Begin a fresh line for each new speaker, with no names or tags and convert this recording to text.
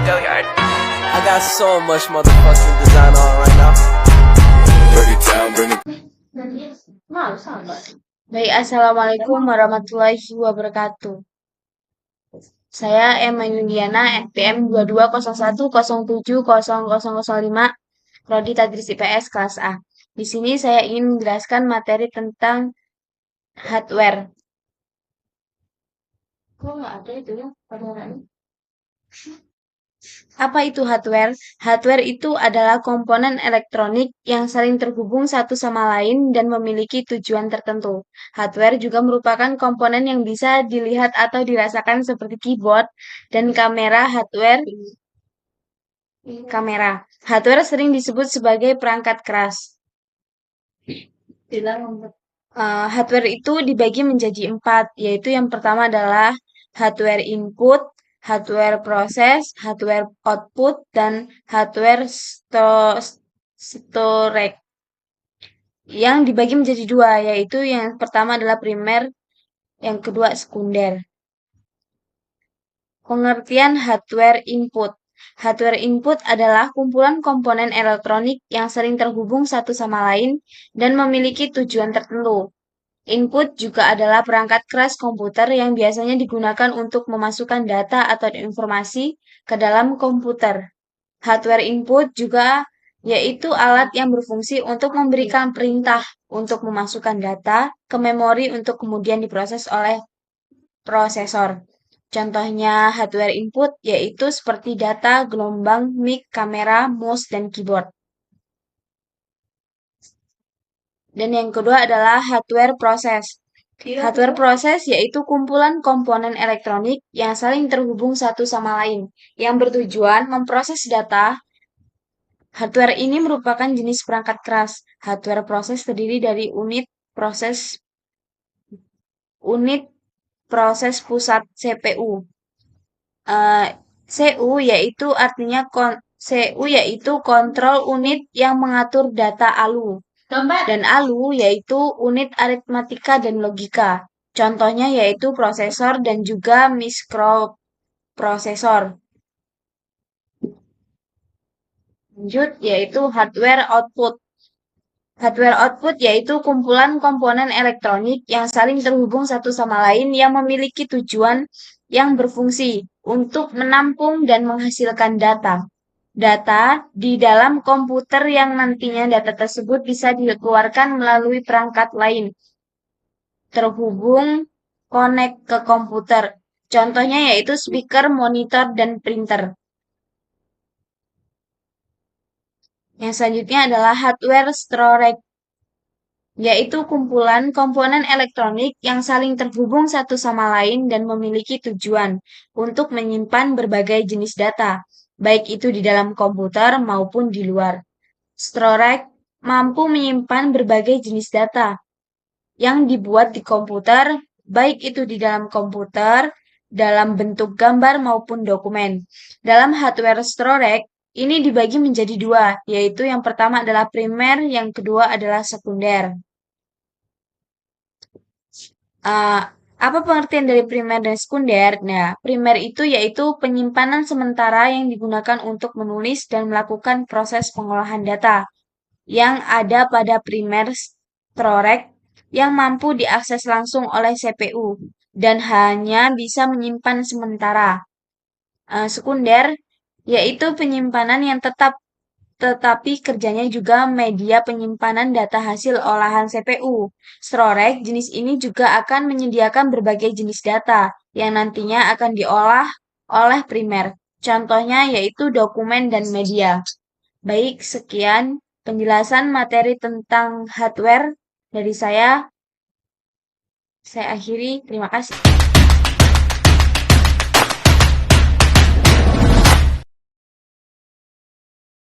I got so much motherfucking design on right now.
Baik, Assalamualaikum warahmatullahi wabarakatuh. Saya Emma Yuliana, NPM 2201070005, Prodi Tadris IPS kelas A. Di sini saya ingin menjelaskan materi tentang hardware. Kok nggak ada itu ya pernyataannya? Apa itu hardware? Hardware itu adalah komponen elektronik yang saling terhubung satu sama lain dan memiliki tujuan tertentu. Hardware juga merupakan komponen yang bisa dilihat atau dirasakan seperti keyboard dan kamera hardware. Hardware sering disebut sebagai perangkat keras. Hardware itu dibagi menjadi 4, yaitu yang pertama adalah hardware input, hardware proses, hardware output, dan hardware storage. Yang dibagi menjadi 2, yaitu yang pertama adalah primer, yang kedua sekunder. Pengertian hardware input. Hardware input adalah kumpulan komponen elektronik yang sering terhubung satu sama lain dan memiliki tujuan tertentu. Input juga adalah perangkat keras komputer yang biasanya digunakan untuk memasukkan data atau informasi ke dalam komputer. Hardware input juga yaitu alat yang berfungsi untuk memberikan perintah untuk memasukkan data ke memori untuk kemudian diproses oleh prosesor. Contohnya hardware input yaitu seperti data, gelombang, mic, kamera, mouse, dan keyboard. Dan yang kedua adalah hardware proses. Hardware proses yaitu kumpulan komponen elektronik yang saling terhubung satu sama lain, yang bertujuan memproses data. Hardware ini merupakan jenis perangkat keras. Hardware proses terdiri dari unit proses pusat CPU. CU yaitu kontrol unit yang mengatur data ALU. Dan ALU yaitu unit aritmatika dan logika. Contohnya yaitu prosesor dan juga mikroprosesor. Lanjut yaitu hardware output. Hardware output yaitu kumpulan komponen elektronik yang saling terhubung satu sama lain yang memiliki tujuan yang berfungsi untuk menampung dan menghasilkan data. Data di dalam komputer yang nantinya data tersebut bisa dikeluarkan melalui perangkat lain. Terhubung konek ke komputer. Contohnya yaitu speaker, monitor, dan printer. Yang selanjutnya adalah hardware storage, yaitu kumpulan komponen elektronik yang saling terhubung satu sama lain dan memiliki tujuan untuk menyimpan berbagai jenis data, baik itu di dalam komputer maupun di luar. Storage mampu menyimpan berbagai jenis data yang dibuat di komputer, baik itu di dalam komputer, dalam bentuk gambar maupun dokumen. Dalam hardware storage, ini dibagi menjadi 2, yaitu yang pertama adalah primer, yang kedua adalah sekunder. Apa pengertian dari primer dan sekunder? Nah, primer itu yaitu penyimpanan sementara yang digunakan untuk menulis dan melakukan proses pengolahan data yang ada pada primer storage yang mampu diakses langsung oleh CPU dan hanya bisa menyimpan sementara. Sekunder yaitu penyimpanan yang tetapi kerjanya juga media penyimpanan data hasil olahan CPU. Storage jenis ini juga akan menyediakan berbagai jenis data yang nantinya akan diolah oleh primer. Contohnya yaitu dokumen dan media. Baik, sekian penjelasan materi tentang hardware dari saya. Saya akhiri, terima kasih.